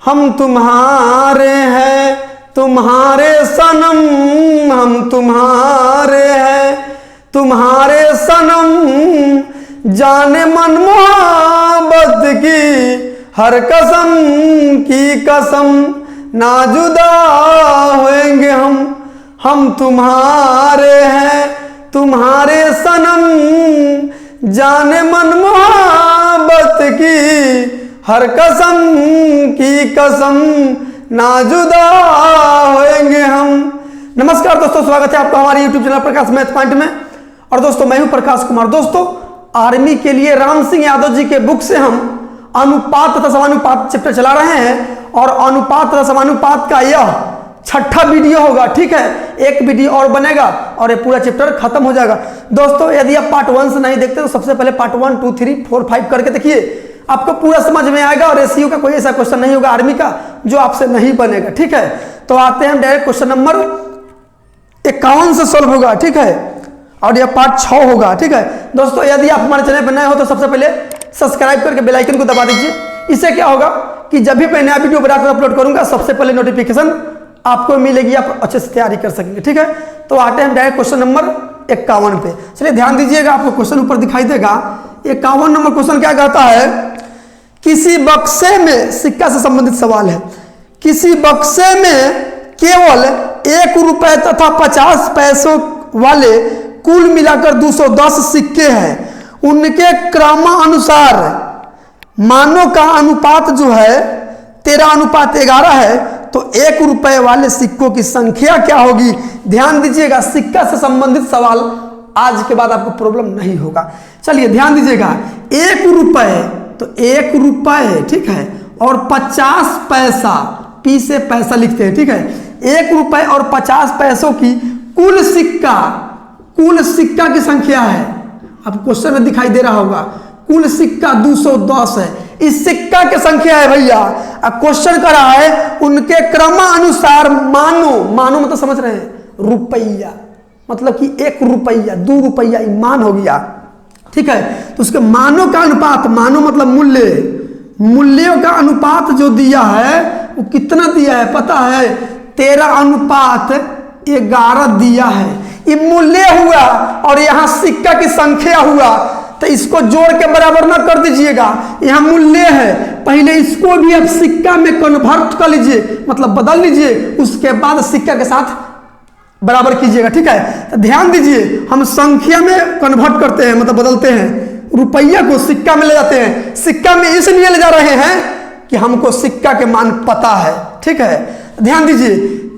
हम तुम्हारे हैं तुम्हारे सनम, हम तुम्हारे हैं तुम्हारे सनम, जाने मन मोहब्बत की हर कसम की कसम, ना जुदा होएंगे हम तुम्हारे हैं तुम्हारे सनम, जाने मन मोहब्बत की हर कसम की कसम, ना जुदा होएंगे हम। नमस्कार दोस्तों, स्वागत है आपका हमारे YouTube चैनल प्रकाश मैथ पॉइंट में। और दोस्तों मैं हूं प्रकाश कुमार। दोस्तों आर्मी के लिए राम सिंह यादव जी के बुक से हम अनुपात तथा समानुपात चैप्टर चला रहे हैं और अनुपात तथा समानुपात का यह छठा वीडियो होगा। ठीक है, एक वीडियो और बनेगा और ये पूरा चैप्टर खत्म हो जाएगा। दोस्तों यदि आप पार्ट 1 से नहीं देखते तो सबसे पहले पार्ट 1, 2, 3, 4, 5 करके देखिए, आपको पूरा समझ में आएगा और एसईओ का कोई ऐसा क्वेश्चन नहीं होगा आर्मी का जो आपसे नहीं बनेगा। ठीक है, तो आते हैं डायरेक्ट क्वेश्चन नंबर 51 से सॉल्व होगा। ठीक है, और यह पार्ट 6 होगा। ठीक है दोस्तों, यदि आप हमारे चैनल पर नए हो तो सबसे पहले सब्सक्राइब करके बेल आइकन को दबा दीजिए। इससे क्या होगा कि जब भी मैं नया वीडियो बनाकर अपलोड करूंगा सबसे पहले नोटिफिकेशन आपको मिलेगी, आप अच्छे से तैयारी कर सकेंगे। ठीक है, तो आते हैं डायरेक्ट क्वेश्चन नंबर 51 पे। चलिए ध्यान दीजिएगा, आपको क्वेश्चन ऊपर दिखाई देगा। 51 नंबर क्वेश्चन क्या कहता है, किसी बक्से में, सिक्का से संबंधित सवाल है, किसी बक्से में केवल 1 रुपए तथा 50 पैसों वाले कुल मिलाकर 210 सिक्के हैं। उनके क्रमानुसार मानों का अनुपात जो है 13:11 है, तो 1 रुपए वाले सिक्कों की संख्या क्या होगी। ध्यान दीजिएगा, सिक्का से संबंधित सवाल आज के बाद आपको प्रॉब्लम नहीं होगा। चलिए ध्यान दीजिएगा, 1 रुपए तो 1 रुपए, ठीक है, और 50 पैसा, पी से पैसा लिखते हैं। ठीक है, 1 रुपए और 50 पैसों की कुल सिक्का की संख्या है। अब क्वेश्चन में दिखाई दे रहा होगा, कुल सिक्का 210 है। इस सिक्का की संख्या है भैया। अब क्वेश्चन कर रहा है उनके क्रमानुसार मानो मतलब समझ रहे हैं, रुपया मतलब कि 1 रुपया 2 रुपया मान हो गया। ठीक है, तो उसके मानों का अनुपात, मानो मतलब मूल्यों का अनुपात जो दिया है वो कितना दिया है पता है, 13:11 दिया है। ये मूल्य हुआ और यहाँ सिक्का की संख्या हुआ, तो इसको जोड़ के बराबर ना कर दीजिएगा। यहाँ मूल्य है, पहले इसको भी आप सिक्का में कन्वर्ट कर लीजिए, मतलब बदल लीजिए, उसके बाद सिक्का के साथ बराबर कीजिएगा। ठीक है, तो ध्यान दीजिए, हम संख्या में कन्वर्ट करते हैं, मतलब बदलते हैं, रुपया को सिक्का में ले जाते हैं। सिक्का में इसलिए ले जा रहे हैं कि हमको सिक्का के मान पता है। ठीक है, ध्यान दीजिए,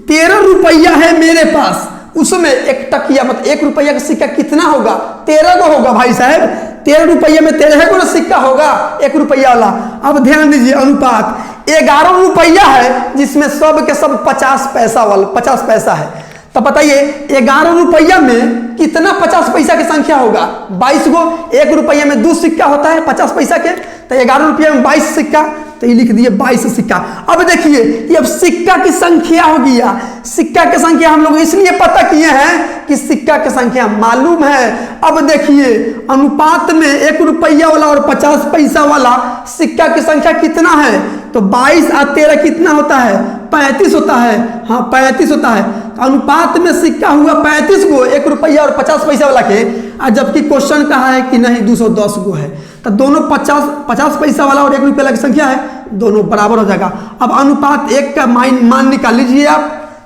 13 रुपया है मेरे पास, उसमें 1 टकिया मतलब 1 रुपया का सिक्का कितना होगा, 13 को होगा भाई साहब। 13 रुपये में 13 को सिक्का होगा 1 रुपया वाला। अब ध्यान दीजिए, अनुपात 11 रुपया है जिसमें सब के सब 50 पैसा वाला 50 पैसा है। तो बताइए 11 रुपया में कितना 50 पैसा की संख्या होगा, 22 गो। 1 रुपये में 2 सिक्का होता है 50 पैसा के, तो 11 रुपये में 22 सिक्का, तो ये लिख दिए 22 सिक्का। अब देखिए ये अब सिक्का की संख्या हो गया। सिक्का की संख्या हम लोग इसलिए पता किए हैं कि सिक्का की संख्या मालूम है। अब देखिए अनुपात में 1 रुपया वाला और 50 पैसा वाला सिक्का की संख्या कितना है, तो 22 और 13 कितना होता है, 35 होता है। हाँ 35 होता है। अनुपात में सिक्का हुआ 35 गो 1 रुपया और 50 पैसा वाला के, जबकि क्वेश्चन कहा है कि नहीं 210 गो है, तो दोनों 50 पैसा वाला और 1 रुपया की संख्या है, दोनों बराबर हो जाएगा। अब अनुपात 1 का मान निकाल लीजिए आप,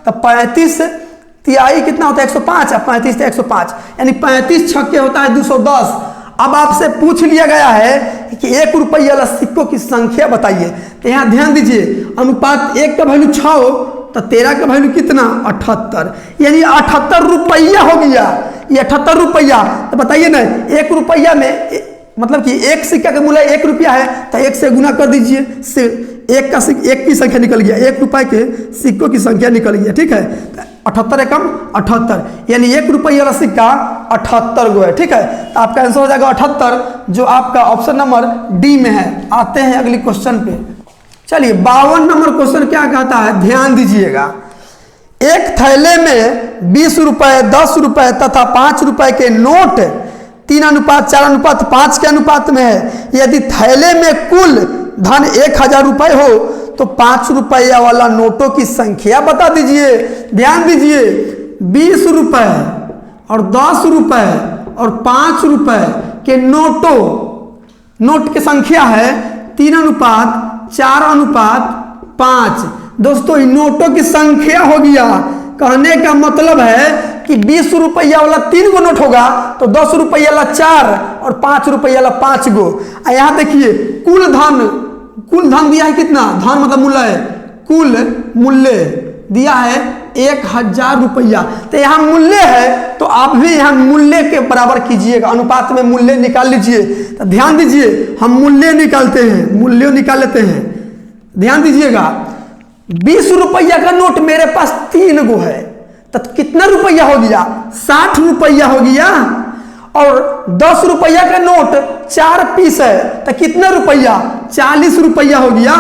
तो 35 तिहाई कितना होता है 105, 35 से 105 यानी 35 छक्के होता है 210। अब आपसे पूछ लिया गया है कि 1 रुपया वाला सिक्कों की संख्या बताइए, तो यहाँ ध्यान दीजिए, अनुपात 1 का वैल्यू 6 हो तो 13 का वैल्यू कितना 78, यानी 78 रुपया हो गया। ये 78 रुपया, तो बताइए ना 1 रुपया में मतलब कि 1 सिक्का का मूल्य 1 रुपया है, तो 1 से गुना कर दीजिए, 1 की संख्या निकल गया, 1 रुपये के सिक्कों की संख्या निकल गया। ठीक है, 78 एकम 78, यानी 1 रुपया वाला सिक्का 78 गो है। ठीक है, तो आपका आंसर हो जाएगा 78, जो आपका ऑप्शन नंबर डी में है। आते हैं अगली क्वेश्चन पे। चलिए 52 नंबर क्वेश्चन क्या कहता है, ध्यान दीजिएगा, एक थैले में 20 रुपए 10 रुपए तथा 5 रुपए के नोट 3:4:5 के अनुपात में है। यदि थैले में कुल धन 1000 रुपए हो तो 5 रुपया वाला नोटों की संख्या बता दीजिए। ध्यान दीजिए, 20 रुपए और 10 रुपए और 5 रुपए के नोट की संख्या है 3:4:5। दोस्तों इन नोटों की संख्या हो गया। कहने का मतलब है कि 20 रुपया वाला 3 गो नोट होगा तो 10 रुपया वाला 4 और 5 रुपया वाला 5 गो। यहां देखिए कुल धन दिया है कितना, धन मतलब मूल्य है, कुल मूल्य दिया है 1000 रुपया। तो यहाँ मूल्य है तो आप भी यहाँ मूल्य के बराबर कीजिएगा, अनुपात में मूल्य निकाल लीजिए। तो ध्यान दीजिए हम मूल्य निकालते हैं, मूल्य निकाल लेते हैं। ध्यान दीजिएगा 20 रुपया का नोट मेरे पास 3 गो है तो कितना रुपया हो गया, 60 रुपया हो गया। और 10 रुपया का नोट 4 पीस है तो कितना रुपया, 40 रुपया हो गया।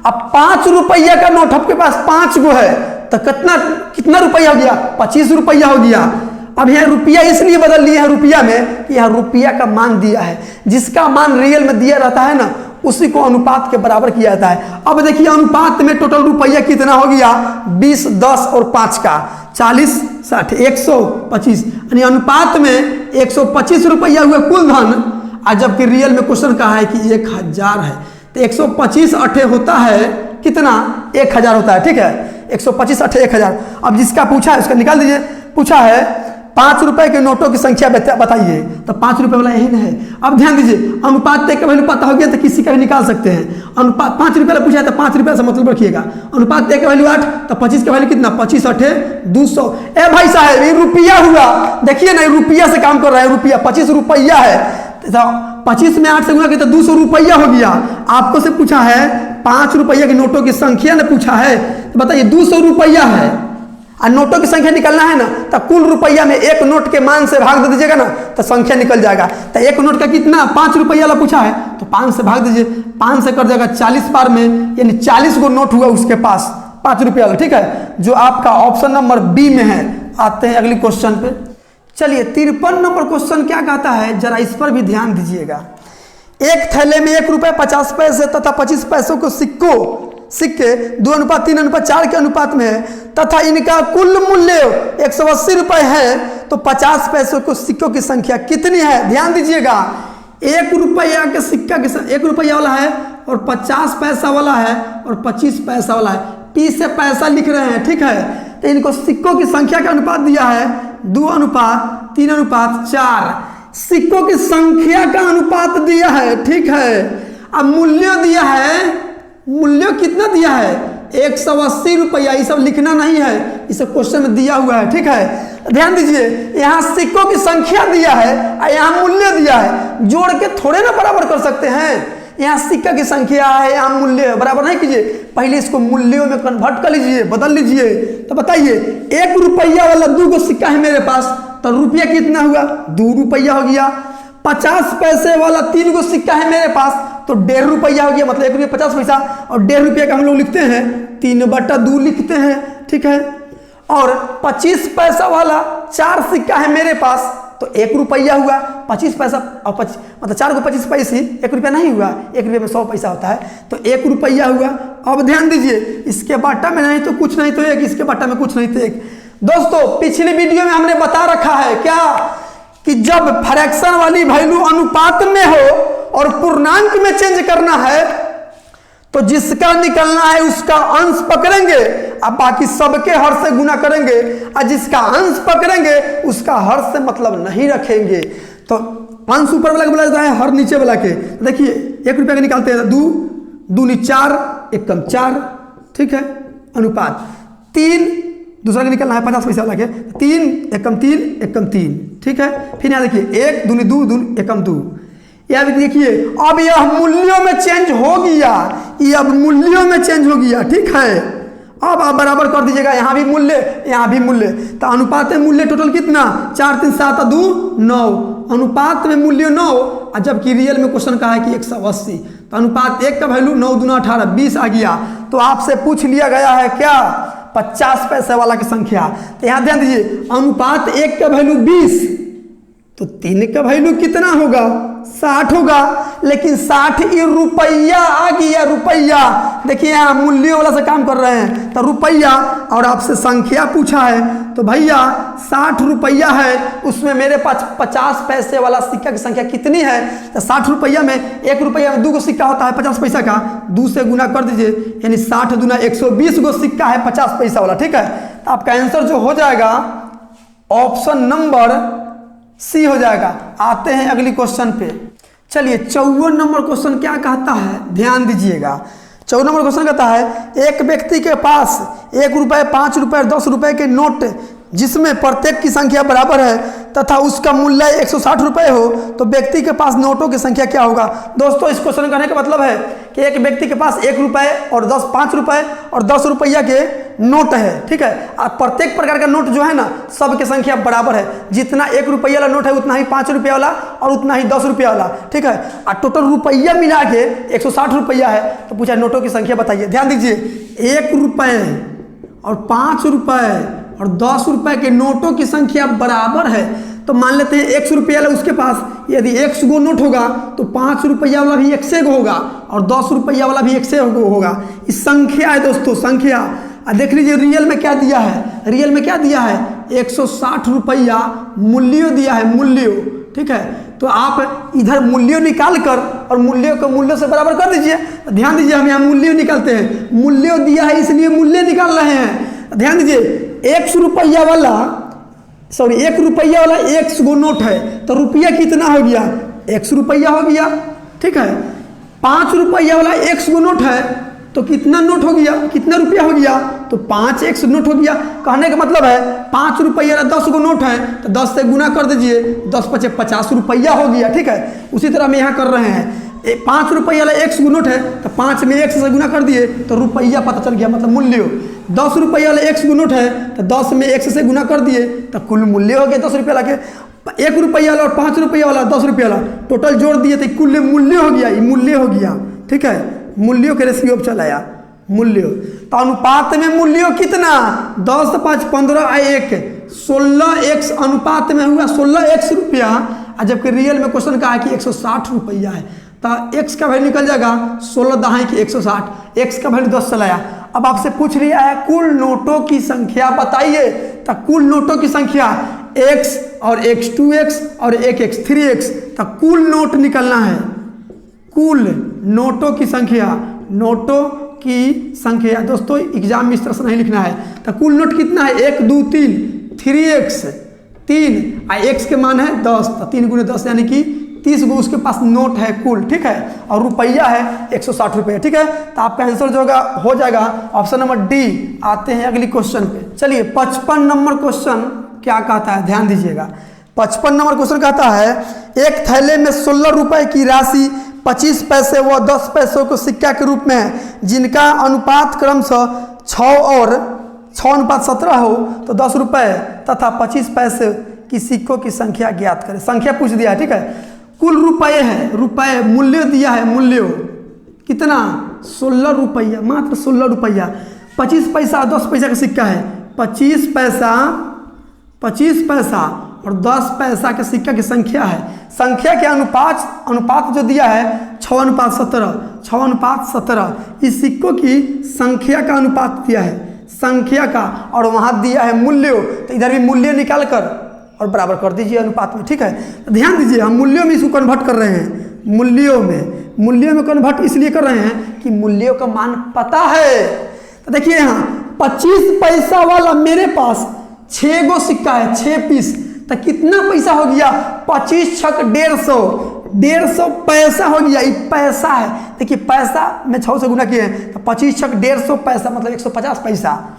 अब 5 रुपया का नोट आपके पास 5 गो है तो कितना रुपया हो गया, 25 रुपया हो गया। अब यहाँ रुपया इसलिए बदल लिए हैं रुपया में कि यहाँ रुपया का मान दिया है, जिसका मान रियल में दिया रहता है ना उसी को अनुपात के बराबर किया जाता है। अब देखिए अनुपात में टोटल रुपया कितना हो गया, 20, 10 और 5 का 40, 60, 125, यानी अनुपात में 125 रुपया हुआ कुल धन। आज जबकि रियल में क्वेश्चन कहा है कि 1000 है तो 125 अठे होता है कितना, 1000 होता है। ठीक है, 125 अठे 1000। अब जिसका पूछा है उसका निकाल दीजिए। पूछा है 5 रुपए के नोटों की संख्या बताइए, तो 5 रुपए वाला यही है। अब ध्यान दीजिए अनुपात देख के वैल्यू पता हो गया तो किसी का भी निकाल सकते हैं। अनुपात 5 रुपये पूछा है तो 5 रुपये से मतलब रखिएगा। अनुपात देख के वैल्यू 8 तो 25 का वैल्यू कितना, 25 अठे 200। ए भाई साहब ये रुपया हुआ, देखिए ना रुपया से काम कर रहा है, रुपया 25 रुपया है तो 25 में 8 से गुणा किया तो 200 रुपया हो गया। आपको से पूछा है 5 रुपया के नोटों की संख्या ने पूछा है तो बताइए 200 रुपया है और नोटों की संख्या निकलना है ना तो कुल रुपया में एक नोट के मान से भाग दे दीजिएगा ना तो संख्या निकल जाएगा। तो एक नोट का कितना, 5 रुपया वाला पूछा है तो 5 से भाग दीजिए, 5 से कर जाएगा 40 बार में, यानी 40 गो नोट हुआ उसके पास 5 रुपया वाला। ठीक है, जो आपका ऑप्शन नंबर बी में है। आते हैं अगली क्वेश्चन पे। चलिए 53 नंबर क्वेश्चन क्या कहता है, जरा इस पर भी ध्यान दीजिएगा। एक थैले में 1 रुपये 50 पैसे तथा 25 पैसों को सिक्के 2:3:4 के अनुपात में है तथा इनका कुल मूल्य 180 रुपए है तो 50 पैसों को सिक्कों की संख्या कितनी है। ध्यान दीजिएगा 1 रुपया के सिक्का के 1 रुपया वाला है और 50 पैसा वाला है और 25 पैसा वाला है, पी से पैसा लिख रहे हैं। ठीक है, तो इनको सिक्कों की संख्या का अनुपात दिया है 2:3:4। सिक्कों की संख्या का अनुपात दिया है। ठीक है, अब मूल्य दिया है, मूल्य कितना दिया है 180 रुपया। ये सब लिखना नहीं है, इसे क्वेश्चन में दिया हुआ है। ठीक है, ध्यान दीजिए यहाँ सिक्कों की संख्या दिया है और यहाँ मूल्य दिया है, जोड़ के थोड़े ना बराबर कर सकते हैं। यहाँ सिक्का की संख्या है, यहाँ मूल्य है, बराबर नहीं कीजिए, पहले इसको मूल्यों में कन्वर्ट कर लीजिए, बदल लीजिए। तो बताइए 1 रुपया वाला 2 गो सिक्का है मेरे पास तो रुपया कितना हुआ, 2 रुपया हो गया। 50 पैसे वाला 3 गो सिक्का है मेरे पास तो 1.5 रुपया हो गया, मतलब 1 रुपया 50 पैसा और 1.5 रुपया का हम लोग लिखते हैं 3/2 लिखते हैं। ठीक है, और 25 पैसा वाला 4 सिक्का है मेरे पास तो 1 रुपया हुआ। 25 पैसा और मतलब 4 को 25 पैसे 1 रुपया नहीं हुआ, 1 रुपये में 100 पैसा होता है तो 1 रुपया हुआ। अब ध्यान दीजिए इसके बाटा में नहीं तो कुछ नहीं तो एक, इसके बाटा में कुछ नहीं तो एक। दोस्तों पिछली वीडियो में हमने बता रखा है क्या कि जब फ्रैक्शन वाली वैल्यू अनुपात में हो और पूर्णांक में चेंज करना है तो जिसका निकलना है उसका अंश पकड़ेंगे और बाकी सबके हर से गुना करेंगे, और जिसका अंश पकड़ेंगे उसका हर से मतलब नहीं रखेंगे। तो अंश ऊपर वाला बोला जाता है, हर नीचे वाला के। देखिए 1 रुपया के निकालते हैं 2 दूनी 4 1 कम 4। ठीक है, अनुपात 3 दूसरा के निकलना है 50 पैसा वाला के 3 1 कम 3 1 कम 3। ठीक है, फिर यहाँ देखिए 1 दूनी 2 दूनी 1 कम 2। यह देखिए अब यह मूल्यों में चेंज हो गया, ये अब मूल्यों में चेंज हो गया। ठीक है, अब आप बराबर कर दीजिएगा, यहाँ भी मूल्य यहाँ भी मूल्य। तो अनुपात में मूल्य टोटल कितना 4 3 7 2 9, अनुपात में मूल्य 9 और जबकि रियल में क्वेश्चन कहा है कि 180 तो अनुपात 1 का वैल्यू 9 दूना 18 20 आ गया। तो आपसे पूछ लिया गया है क्या 50 पैसे वाला की संख्या। तो यहाँ ध्यान दीजिए अनुपात 1 का वैल्यू 20 तो 3 का वैल्यू कितना होगा? 60 होगा। लेकिन 60 ये रुपया आ गया, रुपया। देखिए यहाँ मूल्यों वाला से काम कर रहे हैं तो रुपया, और आपसे संख्या पूछा है तो भैया 60 रुपया है, उसमें मेरे पास 50 पैसे वाला सिक्का की संख्या कितनी है? तो 60 रुपया में 1 रुपया में 2 गो सिक्का होता है 50 पैसा का, 2 से गुना कर दीजिए, यानी 60 दूना 120 गो सिक्का है 50 पैसा वाला। ठीक है, तो आपका आंसर जो हो जाएगा ऑप्शन नंबर सी हो जाएगा। आते हैं अगली क्वेश्चन पे। चलिए 54 नंबर क्वेश्चन क्या कहता है, ध्यान दीजिएगा। 54 नंबर क्वेश्चन कहता है एक व्यक्ति के पास 1 रुपये, 5 रुपये और 10 रुपये के नोट जिसमें प्रत्येक की संख्या बराबर है तथा उसका मूल्य 160 रुपये हो तो व्यक्ति के पास नोटों की संख्या क्या होगा? दोस्तों इस क्वेश्चन कहने का मतलब है कि एक व्यक्ति के पास 1 रुपये और 5 रुपये और 10 रुपया के नोट है। ठीक है, और प्रत्येक प्रकार का नोट जो है ना सबकी संख्या बराबर है, जितना 1 रुपया वाला नोट है उतना ही 5 रुपया वाला और उतना ही 10 रुपया वाला। ठीक है, और टोटल रुपया मिला के 160 रुपया है। तो पूछा नोटों की संख्या बताइए। ध्यान दीजिए 1 रुपये और 5 रुपये और 10 रुपये के नोटों की संख्या बराबर है। तो मान लेते हैं 100 रुपया वाला उसके पास यदि 100 गो नोट होगा तो 5 रुपया वाला भी 100 गो होगा और 10 रुपया वाला भी 100 गो होगा। इस संख्या है दोस्तों, संख्या। देख लीजिए रियल में क्या दिया है, रियल में क्या दिया है? 160 रुपया मूल्य दिया है, मूल्य। ठीक है, तो आप इधर मूल्य निकाल कर और मूल्य को मूल्य से बराबर कर दीजिए। ध्यान दीजिए हम यहाँ मूल्य निकालते हैं, मूल्य दिया है इसलिए मूल्य निकाल रहे हैं। ध्यान दीजिए 100 रुपया वाला 1 रुपया वाला 100 गो नोट है तो रुपया कितना हो गया? 100 रुपया हो गया। ठीक है, 5 रुपया वाला 100 गो नोट है तो कितना नोट हो गया, कितना रुपया हो गया? तो 5 100 नोट हो गया। कहने का मतलब है 5 रुपया वाला 10 गो नोट है तो 10 से गुना कर दीजिए, 10 पचे 50 रुपया हो गया। ठीक है, उसी तरह हम यहाँ कर रहे हैं 5 रुपया वाला 100 गो नोट है तो 5 में 100 से गुना कर दिए तो रुपया पता चल गया, मतलब मूल्य। 10 रुपया वाला 100 गो नोट है तो 10 में 100 से गुना कर दिए तो कुल मूल्य हो गया 10 रुपया वाला के। 1 रुपया वाला और 5 रुपया वाला 10 रुपया वाला टोटल जोड़ दिए तो कुल मूल्य हो गया, ये मूल्य हो गया। ठीक है, मूल्यों के रेशियो पे चलाया मूल्य। तो अनुपात में मूल्य कितना? 10 5 15 1 16x अनुपात में हुआ 16x रुपया। और जबकि रियल में क्वेश्चन कहा है कि 160 रुपया है तो x का वैल्यू निकल जाएगा 16 दहाई की 160, x का वैल्यू 10 चलाया। अब आपसे पूछ लिया है कुल नोटों की संख्या बताइए, तो कुल नोटों की संख्या x और x 2x और 1x 3x, तो कुल नोट निकलना है, कुल नोटों की संख्या, नोटों की संख्या। दोस्तों एग्जाम में इस तरह से नहीं लिखना है। तो कुल नोट कितना है? 1 2 3 3x 3 और x के मान है 10 तो 3 गुने 10 यानी कि 30 गो उसके पास नोट है कुल। ठीक है, और रुपया है 160 रुपये। ठीक है, तो आपका आंसर जो होगा हो जाएगा ऑप्शन नंबर डी। आते हैं अगली क्वेश्चन पे। चलिए 55 नंबर क्वेश्चन क्या कहता है, ध्यान दीजिएगा। 55 नंबर क्वेश्चन कहता है एक थैले में 16 रुपए की राशि 25 पैसे व 10 पैसों को सिक्का के रूप में है जिनका अनुपात क्रमशः 6 और 6:17 हो तो 10 रुपये तथा 25 पैसे की सिक्कों की संख्या ज्ञात करें। संख्या पूछ दिया है। ठीक है, कुल रुपये है, रुपये मूल्य दिया है, मूल्य कितना? 16 रुपया, मात्र 16 रुपया। 25 पैसा और 10 पैसा का सिक्का है, 25 पैसा और 10 पैसा के सिक्का की संख्या है। संख्या के अनुपात जो दिया है 6:17 इस सिक्कों की संख्या का अनुपात दिया है, संख्या का, और वहाँ दिया है मूल्य। तो इधर भी मूल्य निकाल कर और बराबर कर दीजिए अनुपात में। ठीक है, तो ध्यान दीजिए हम मूल्यों में इसको कन्वर्ट कर रहे हैं, मूल्यों में कन्वर्ट इसलिए कर रहे हैं कि मूल्यों का मान पता है। तो देखिए यहाँ 25 पैसा वाला मेरे पास 6 गो सिक्का है, 6 पीस, तो कितना पैसा हो गया? 25 छक 150 पैसा हो गया। ये पैसा है, देखिए पैसा में 6 से गुना किए हैं तो 25 छक 150 पैसा मतलब 150 पैसा।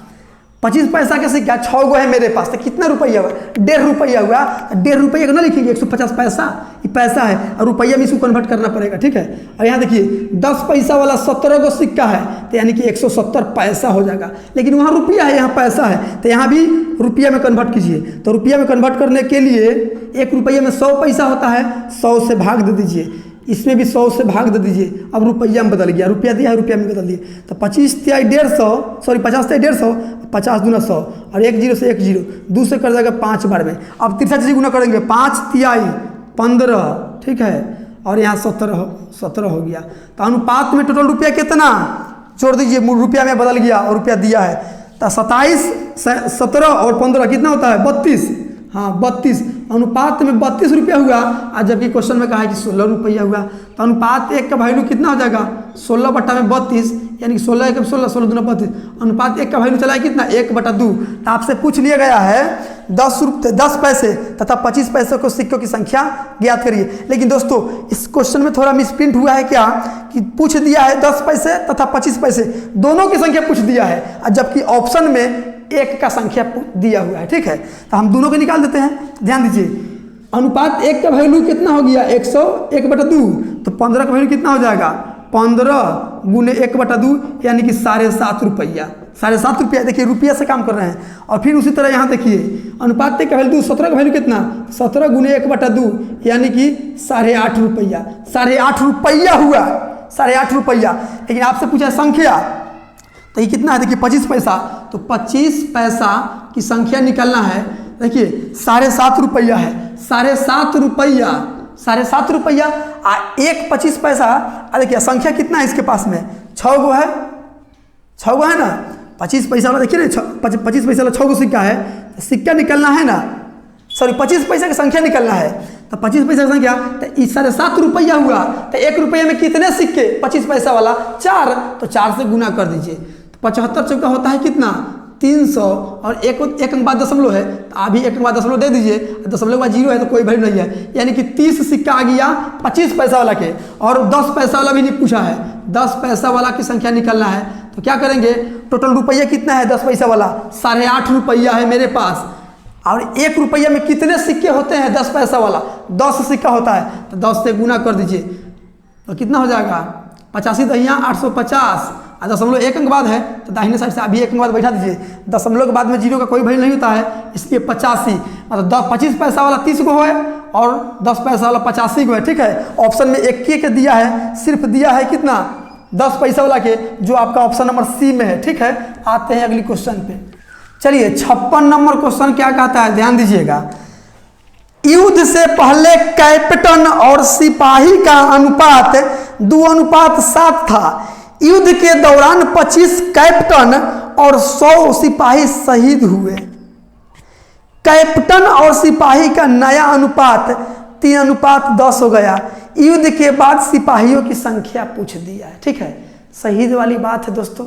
25 पैसा के सिक्का 6 गो है मेरे पास तो कितना रुपया हुआ? 1.5 रुपया हुआ। 1.5 रुपया को ना लिखेंगे 150 पैसा, ये पैसा है और रुपया में इसको कन्वर्ट करना पड़ेगा। ठीक है, और यहाँ देखिए 10 पैसा वाला 17 गो सिक्का है तो यानी कि 170 पैसा हो जाएगा। लेकिन वहाँ रुपया है, यहाँ पैसा है, तो यहाँ भी रुपया में कन्वर्ट कीजिए। तो रुपया में कन्वर्ट करने के लिए 1 रुपये में 100 पैसा होता है, 100 से भाग दे दीजिए। इसमें भी 100 से भाग दे दीजिए। अब रुपया में बदल गया, रुपया दिया है रुपया में बदल दिए, तो 25 तिहाई 150, सॉरी 50 तिहाई 150, 50 दूना 100 और 1 जीरो से 1 जीरो, 2 से कर जाएगा 5 बार में। अब तिरछा चीज़ गुना करेंगे, 5 तिहाई 15, ठीक है, और यहाँ 17 हो गया। तो अनुपात में टोटल रुपया कितना जोड़ दीजिए, रुपया में बदल गया और रुपया दिया है, तो 27, 17 और 15 कितना होता है 32। हाँ 32, अनुपात में 32 रुपया हुआ। आज जबकि क्वेश्चन में कहा है कि 16 रुपया हुआ, तो अनुपात 1 का वैल्यू कितना हो जाएगा 16 बटा में 32, यानी कि 16 1 16, 16 दूना 32। अनुपात 1 का वैल्यू चला है कितना 1 बटा 2। तो आपसे पूछ लिया गया है 10 पैसे तथा 25 पैसे को सिक्कों की संख्या ज्ञात करिए। लेकिन दोस्तों इस क्वेश्चन में थोड़ा मिसप्रिंट हुआ है क्या, कि पूछ दिया है 10 पैसे तथा 25 पैसे दोनों की संख्या पूछ दिया है, जबकि ऑप्शन में 1 का संख्या दिया हुआ है। ठीक है, तो हम दोनों को निकाल देते हैं। ध्यान दीजिए, अनुपात 1 का वैल्यू कितना हो गया 101 बटा 2, तो 15 का वैल्यू कितना हो जाएगा 15 गुने 1 बटा 2, यानी कि 7.5 रुपया। 7.5 रुपया, देखिए रुपया से काम कर रहे हैं। और फिर उसी तरह यहाँ देखिए अनुपात 1 का वैल्यू 17 का वैल्यू कितना 17 गुने 1 बटा 2, यानी कि 8.5 रुपया। 8.5 रुपया हुआ, 8.5 रुपया। लेकिन आपसे पूछा संख्या, तो ये कितना है देखिए 25 पैसा, तो 25 पैसा की संख्या निकालना है। देखिए 7.5 रुपया है, 7.5 रुपया, 7.5 रुपया 1 25 पैसा। देखिए संख्या कितना है इसके पास में 6 गो है, 6 गो है ना। 25 पैसा वाला देखिए ना, 25 पैसा वाला 6 गो सिक्का है, तो सिक्का निकलना है ना, सॉरी 25 पैसा की संख्या निकलना है। तो 25 पैसा की संख्या, तो 7.5 रुपया हुआ। तो 1 रुपये में कितने सिक्के 25 पैसा वाला 4, तो 4 से गुना कर दीजिए। 75 चौका होता है कितना 300, और एक अंक बाद दशमलव है, तो अभी 1 अंक बाद दशमलव दे दीजिए, दशमलव के बाद 0 है तो कोई वैल्यू नहीं है, यानी कि 30 सिक्का आ गया 25 पैसा वाला के। और 10 पैसा वाला भी नहीं पूछा है, 10 पैसा वाला की संख्या निकालना है। तो क्या करेंगे, टोटल रुपया कितना है 10 पैसा वाला 8.5 रुपया है मेरे पास। और 1 रुपया में कितने सिक्के होते हैं 10 पैसा वाला 10 सिक्का होता है, तो 10 से गुना कर दीजिए, तो कितना हो जाएगा 85 दहिया 850। दशमलव 1 अंक बाद है, तो दाहिने साइड से अभी 1 अंक बाद बैठा दीजिए। दशमलव के बाद में 0 का कोई वैल्यू नहीं होता है, इसलिए 85, मतलब 25 पैसा वाला 30 गो है और 10 पैसा वाला 85 गो है। ठीक है, ऑप्शन में 1 के दिया है, सिर्फ दिया है कितना 10 पैसा वाला के, जो आपका ऑप्शन नंबर सी में है। ठीक है, आते हैं अगली क्वेश्चन पे। चलिए 56 नंबर क्वेश्चन क्या कहता है, ध्यान दीजिएगा। युद्ध से पहले कैप्टन और सिपाही का अनुपात 2:7 था। युद्ध के दौरान 25 कैप्टन और 100 सिपाही शहीद हुए। कैप्टन और सिपाही का नया अनुपात 3:10 हो गया। युद्ध के बाद सिपाहियों की संख्या पूछ दिया है। ठीक है, शहीद वाली बात है दोस्तों,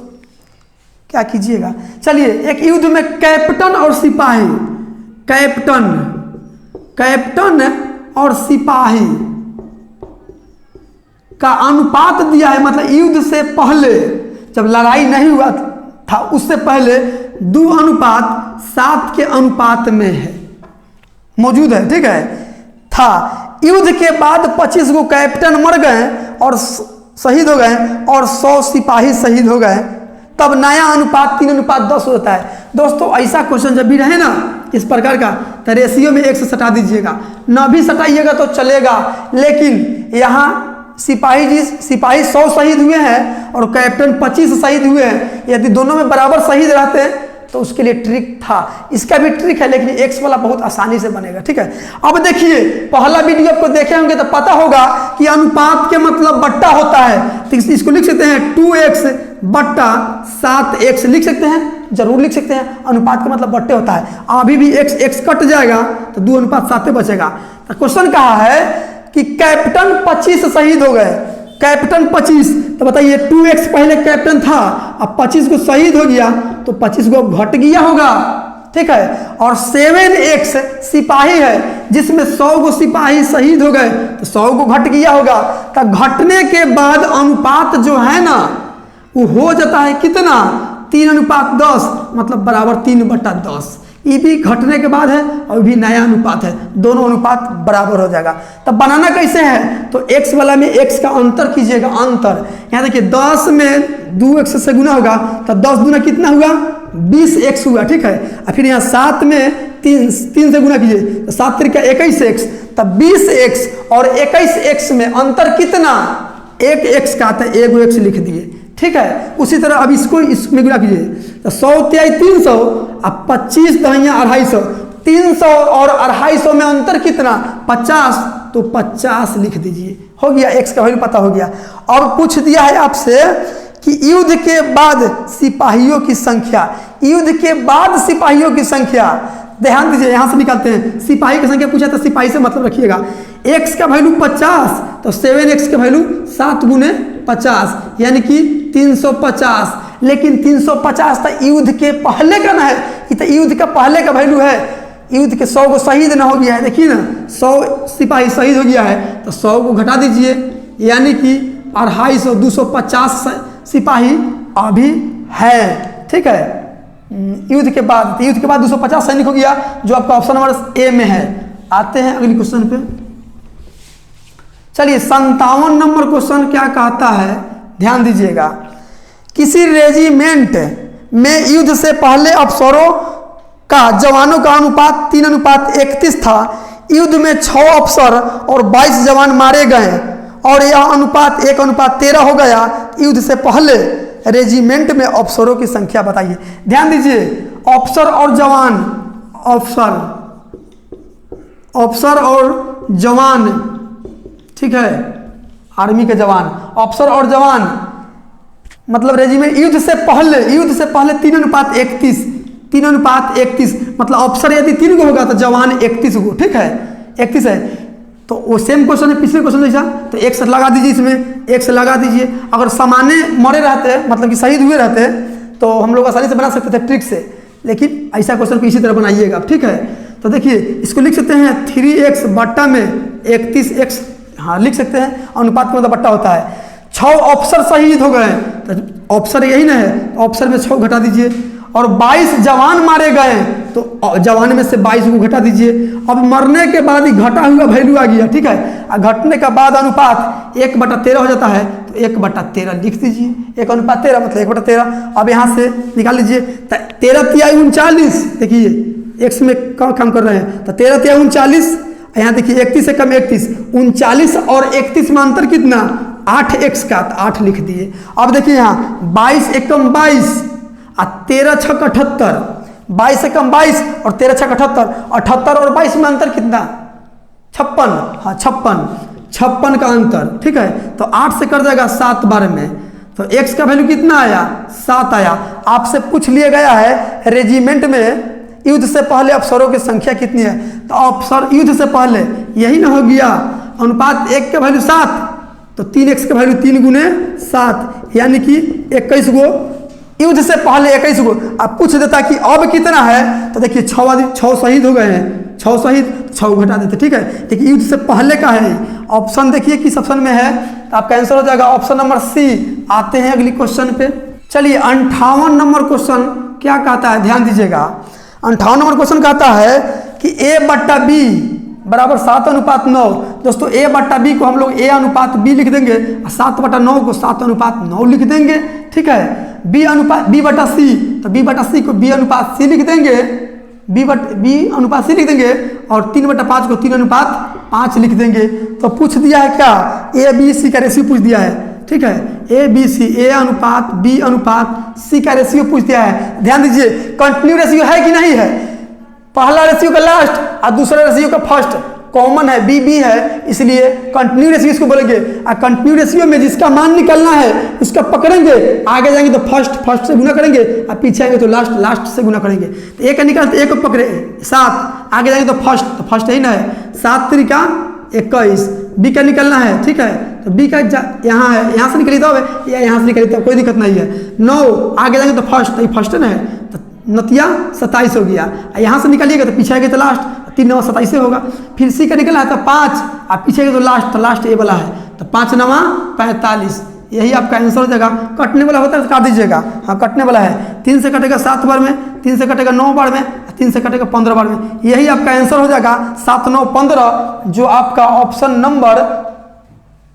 क्या कीजिएगा। चलिए, एक युद्ध में कैप्टन और सिपाही, कैप्टन और सिपाही का अनुपात दिया है, मतलब युद्ध से पहले जब लड़ाई नहीं हुआ था उससे पहले 2:7 के अनुपात में है, मौजूद है। ठीक है, था। युद्ध के बाद 25 गो कैप्टन मर गए और शहीद हो गए और 100 सिपाही शहीद हो गए, तब नया अनुपात 3:10 होता है। दोस्तों ऐसा क्वेश्चन जब भी रहे ना इस प्रकार का, तो रेशियो में 1 से सटा दीजिएगा, ना भी सटाइएगा तो चलेगा। लेकिन यहाँ सिपाही 100 शहीद हुए हैं और कैप्टन 25 शहीद हुए हैं, यदि दोनों में बराबर शहीद रहते हैं तो उसके लिए ट्रिक था। इसका भी ट्रिक है, लेकिन एक्स वाला बहुत आसानी से बनेगा। ठीक है, अब देखिए पहला वीडियो आपको देखे होंगे तो पता होगा कि अनुपात के मतलब बट्टा होता है, तो इसको लिख सकते हैं 2x बट्टा 7x लिख सकते हैं, जरूर लिख सकते हैं। अनुपात का मतलब बट्टे होता है। अभी भी x कट जाएगा तो 2:7 बचेगा। तो क्वेश्चन कहा है कि कैप्टन 25 शहीद हो गए, कैप्टन 25, तो बताइए 2x पहले कैप्टन था, अब 25 को शहीद हो गया तो 25 को घट गया होगा। ठीक है, और 7x सिपाही है जिसमें 100 गो सिपाही शहीद हो गए तो 100 को घट गया होगा। तो घटने के बाद अनुपात जो है ना वो हो जाता है कितना 3:10, मतलब बराबर 3/10। ये भी घटने के बाद है और भी नया अनुपात है, दोनों अनुपात बराबर हो जाएगा। तब बनाना कैसे है, तो x वाला में x का अंतर कीजिएगा, अंतर। यहाँ देखिए 10 में 2x से गुना होगा तो 10 दूना कितना हुआ 20x हुआ, ठीक है। और फिर यहाँ 7 में 3 से गुना कीजिए तो 7 3 21x, तब 20x और 21x में अंतर कितना, 1x का आता है, 1x लिख दिए, ठीक है। उसी तरह अब इसको इसमें गुना कीजिए तो 100 तिहाई 300 अब 25 दहिया 250, 300 और 250 में अंतर कितना 50, तो 50 लिख दीजिए, हो गया, x का वैल्यू पता हो गया। और पूछ दिया है आपसे कि युद्ध के बाद सिपाहियों की संख्या, युद्ध के बाद सिपाहियों की संख्या, ध्यान दीजिए यहां से निकालते हैं, सिपाही की संख्या पूछा तो सिपाही से मतलब रखिएगा। x का वैल्यू 50 तो 7x का वैल्यू 7 गुने 50 यानी कि 350, लेकिन 350 तो युद्ध के पहले का ना है, ये तो युद्ध का पहले का वैल्यू है। युद्ध के 100 को शहीद ना हो गया है, देखिए ना 100 सिपाही शहीद हो गया है तो 100 को घटा दीजिए, यानी कि 250 250 सिपाही अभी है, ठीक है। युद्ध के बाद 250 सैनिक हो गया, जो आपका ऑप्शन नंबर ए में है। आते हैं अगले क्वेश्चन पे, चलिए 57 नंबर क्वेश्चन क्या कहता है, ध्यान दीजिएगा। किसी रेजिमेंट में युद्ध से पहले अफसरों का जवानों का अनुपात 3:31 था। युद्ध में 6 अफसर और 22 जवान मारे गए और यह अनुपात 1:13 हो गया। युद्ध से पहले रेजिमेंट में अफसरों की संख्या बताइए। ध्यान दीजिए, अफसर और जवान, अफसर और जवान, ठीक है, आर्मी के जवान, अफसर और जवान, मतलब रेजिमेंट युद्ध से पहले 3:31 मतलब अफसर यदि 3 को होगा तो जवान 31 को, ठीक है, 31 है। तो वो सेम क्वेश्चन है पिछले क्वेश्चन जैसा, तो 1 से लगा दीजिए, इसमें 1 से लगा दीजिए। अगर सामान्य मरे रहते मतलब कि शहीद हुए रहते तो हम लोग आसानी से बना सकते थे ट्रिक से, लेकिन ऐसा क्वेश्चन को इसी तरह बनाइएगा, ठीक है। तो देखिए इसको लिख सकते हैं 3x बट्टा में 31x, हाँ लिख सकते हैं, अनुपात का मतलब बट्टा होता है। 6 अफसर शहीद हो गए तो अफसर यही ना है, तो अफसर में 6 घटा दीजिए, और 22 जवान मारे गए तो जवान में से 22 को घटा दीजिए। अब मरने के बाद ही घटा हुआ वैल्यू आ गया, ठीक है, और घटने के बाद अनुपात 1/13 हो जाता है, तो 1/13 लिख दीजिए, 1:13 मतलब 1/13। अब यहाँ से निकाल लीजिए 13 तिहाई 39, देखिए x में काम कर रहे हैं, तो 13 तिहाई 39, यहाँ देखिए 31 से कम 31, 39 और 31 में अंतर कितना 8x का, तो 8 लिख दिए। अब देखिए यहाँ 22 एकम 22 और 13 छक 78, 22 से कम 22 और 13 छक 78, 78 और 22 में अंतर कितना 56, हाँ 56 का अंतर, ठीक है। तो 8 से कर जाएगा 7 बार में, तो x का वैल्यू कितना आया 7 आया। आपसे पूछ लिया गया है रेजिमेंट में युद्ध से पहले अफसरों की संख्या कितनी है, तो अफसर युद्ध से पहले यही ना हो गया, अनुपात 1 का वैल्यू 7, तो 3x का वैल्यू 3 गुने 7 यानी कि 21 गो, युद्ध से पहले 21 गो। अब पूछ देता कि अब कितना है, तो देखिए 6 शहीद हो गए हैं, 6 शहीद 6 घटा देते, ठीक है। देखिए युद्ध से पहले का है, ऑप्शन देखिए किस ऑप्शन में है, तो आपका आंसर हो जाएगा ऑप्शन नंबर सी। आते हैं अगली क्वेश्चन पे, चलिए 58 नंबर क्वेश्चन क्या कहता है, ध्यान दीजिएगा। 58 नंबर क्वेश्चन कहता है कि a/b बराबर 7:9। दोस्तों a/b को हम लोग a/b लिख देंगे, 7/9 को 7:9 लिख देंगे, ठीक है। b/c तो b/c को b/c लिख देंगे, b/c लिख देंगे, और 3/5 को 3:5 लिख देंगे। तो पूछ दिया है क्या, a/b/c का रेशियो पूछ दिया है, ठीक है, a/b/c, a/b/c का रेशियो पूछ दिया है। ध्यान दीजिए कंटिन्यू रेशियो है कि नहीं है, पहला रेशियो का लास्ट और दूसरा रेशियो का फर्स्ट कॉमन है, b है, इसलिए कंटिन्यू रेशियो इसको बोलेंगे। और कंटिन्यू रेशियो में जिसका मान निकलना है उसका पकड़ेंगे, आगे जाएंगे तो फर्स्ट से गुना करेंगे, और पीछे आएंगे तो लास्ट से गुना करेंगे। तो एक निकाल तो एक को पकड़े 7, आगे जाएंगे तो फर्स्ट ही ना है, 7 3 21, बी का निकलना है, ठीक है। तो बी का यहाँ है, यहाँ से निकली तब या यहाँ से निकली तब कोई दिक्कत नहीं है। 9 आगे जाएंगे तो फर्स्ट है ना, तो नतिया 27 हो गया, यहाँ से निकालिएगा तो पीछे आएगा तो लास्ट, 3 9 27 होगा। फिर सी का निकला है तो 5, और पीछे आएगा तो लास्ट ए वाला है, तो 5 9 45, यही आपका आंसर हो जाएगा। कटने वाला होता है तो काट दीजिएगा, हाँ कटने वाला है, 3 से कटेगा 7 बार में, 3 से कटेगा 9 बार में, 3 से कटेगा 15 बार में, यही आपका आंसर हो जाएगा 7 9 15, जो आपका option number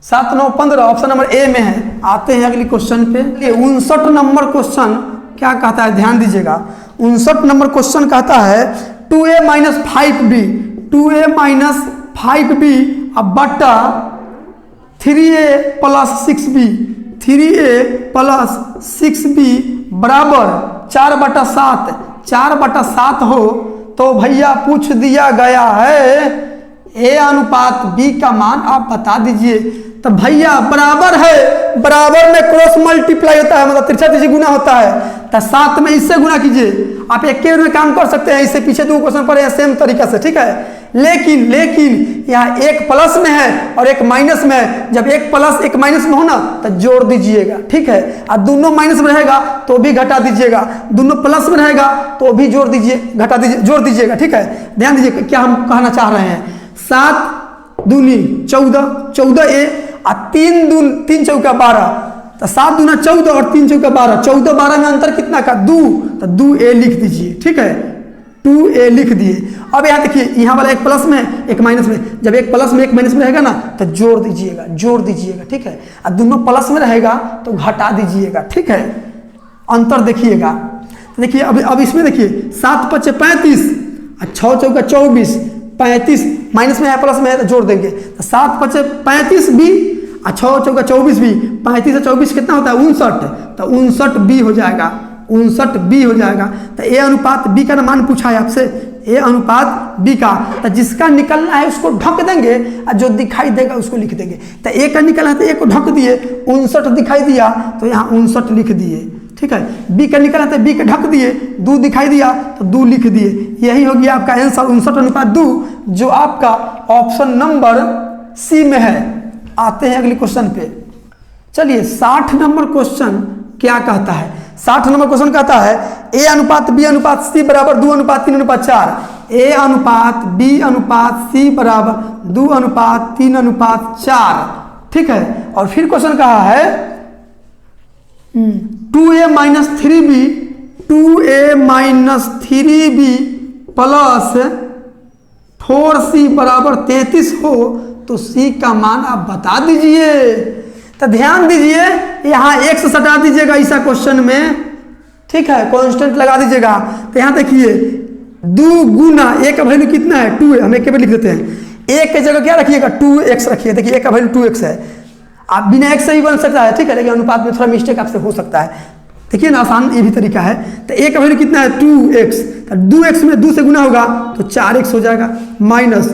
7 9 15 option number A में है। आते हैं अगली क्वेश्चन पे, 59 नंबर क्वेश्चन क्या कहता है, ध्यान दीजिएगा। 59 नंबर क्वेश्चन कहता है 2a minus 5b, 2a minus 5b अब बट्टा 3a plus 6b, 3a plus 6b बराबर 4/7, 4/7 हो तो भैया पूछ दिया गया है a अनुपात b का मान आप बता दीजिए। तो भैया बराबर है, बराबर में क्रॉस मल्टीप्लाई होता है, मतलब तिरछा तिरछी गुना होता है। तो 7 में इससे गुना कीजिए, आप एक के में काम कर सकते हैं, इससे पीछे 2 क्वेश्चन पढ़े हैं सेम तरीका से, ठीक है। लेकिन यहाँ एक प्लस में है और एक माइनस में है, जब एक प्लस एक माइनस में हो ना तो जोड़ दीजिएगा, ठीक है। और दोनों माइनस में रहेगा तो भी घटा दीजिएगा, दोनों प्लस में रहेगा तो भी जोड़ दीजिए, घटा दीजिए, जोड़ दीजिएगा, ठीक है। ध्यान दीजिए क्या हम कहना चाह रहे हैं। 7 दूनी 14, 14a और 3 चौका 12, तो 7 दूना 14 और 3 चौका 12, 14 12 में अंतर कितना का 2, तो 2a लिख दीजिए, ठीक है, 2a लिख दिए। अब यहाँ देखिए, यहाँ वाला एक प्लस में एक माइनस में, जब एक प्लस में एक माइनस में रहेगा ना तो जोड़ दीजिएगा, जोड़ दीजिएगा, ठीक है। और दोनों प्लस में रहेगा तो घटा दीजिएगा, ठीक है। अंतर देखिएगा, तो देखिए अब इसमें देखिए 7 × 5 = 35 और 6 चौका 24, 35 माइनस में है प्लस में है तो जोड़ देंगे, तो 7 × 5 = 35 भी और 6 चौका 24 भी, 35 और 24 कितना होता है 59, तो 59b हो जाएगा, 59b हो जाएगा। तो a अनुपात b का मान पूछा है आपसे, a अनुपात b का, तो जिसका निकलना है उसको ढक देंगे और जो दिखाई देगा उसको लिख देंगे। तो a का निकलना है तो a को ढक दिए, 59 दिखाई दिया तो यहाँ 59 लिख दिए, ठीक है। b का निकलना है तो b का ढक दिए, 2 दिखाई दिया तो 2 लिख दिए। यही हो गया आपका आंसर 59/2, जो आपका ऑप्शन नंबर सी में है। आते हैं अगले क्वेश्चन पे। चलिए 60 नंबर क्वेश्चन क्या कहता है। 60 नंबर क्वेश्चन कहता है a अनुपात b अनुपात c बराबर 2:3:4, a अनुपात b अनुपात c बराबर 2:3:4, ठीक है। और फिर क्वेश्चन कहा है 2a minus 3b, 2a minus 3b plus 4c बराबर 33 हो तो c का मान आप बता दीजिए। तो ध्यान दीजिए, यहाँ x सटा दीजिएगा ऐसा क्वेश्चन में, ठीक है, कांस्टेंट लगा दीजिएगा। तो यहाँ देखिए 2 गुना a का वैल्यू कितना है 2, हम एक के लिख देते हैं, a के जगह क्या रखिएगा 2x रखिए। देखिए a का वैल्यू 2x है, आप बिना x से ही बन सकता है, ठीक है, लेकिन अनुपात में थोड़ा मिस्टेक आपसे हो सकता है। देखिए ना, आसान ये भी तरीका है। तो a का वैल्यू कितना है 2x, तो 2x में 2 से गुना होगा तो 4x हो जाएगा, माइनस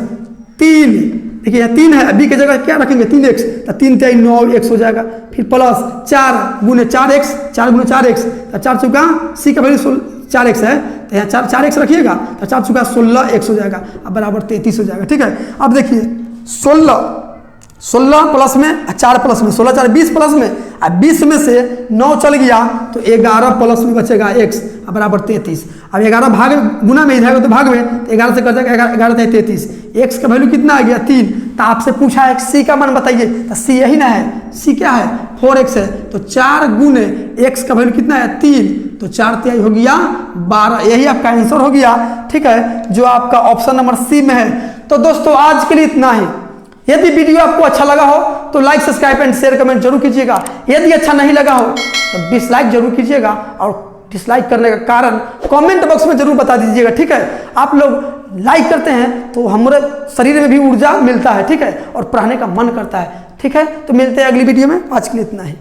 3, देखिए यहाँ 3 है, b की जगह क्या रखेंगे 3x, तो 3 × 3 9x हो जाएगा। फिर प्लस 4 × 4x, 4 × 4x, तो 4 चौका c का वैल्यू 4x है, तो यहाँ 4x रखिएगा तो 4 चौका 16x हो जाएगा, अब बराबर 33 हो जाएगा, ठीक है। अब देखिए 16 प्लस में 4 प्लस में 16 4 20 प्लस में, अब 20 में से 9 चल गया तो 11 प्लस में बचेगा x, अब बराबर 33। अब 11 भाग गुना में ही जाएगा तो भाग में, तो 11 से कर जाएगा 11 × 33, x का वैल्यू कितना आ गया 3। तो आपसे पूछा है c का मान बताइए, तो c यही ना है, c क्या है 4x है, तो 4 गुने x का वैल्यू कितना है 3, तो 4 × 3 हो गया 12, यही आपका आंसर हो गया, ठीक है, जो आपका ऑप्शन नंबर सी में है। तो दोस्तों आज के लिए इतना ही। यदि वीडियो आपको अच्छा लगा हो तो like subscribe and share comment जरूर कीजिएगा। यदि अच्छा नहीं लगा हो तो डिसलाइक जरूर कीजिएगा, और डिसलाइक करने का कारण कमेंट बॉक्स में जरूर बता दीजिएगा, ठीक है। आप लोग लाइक करते हैं तो हमारे शरीर में भी ऊर्जा मिलता है, ठीक है, और पढ़ाने का मन करता है, ठीक है। तो मिलते हैं अगली वीडियो में, आज के लिए इतना ही।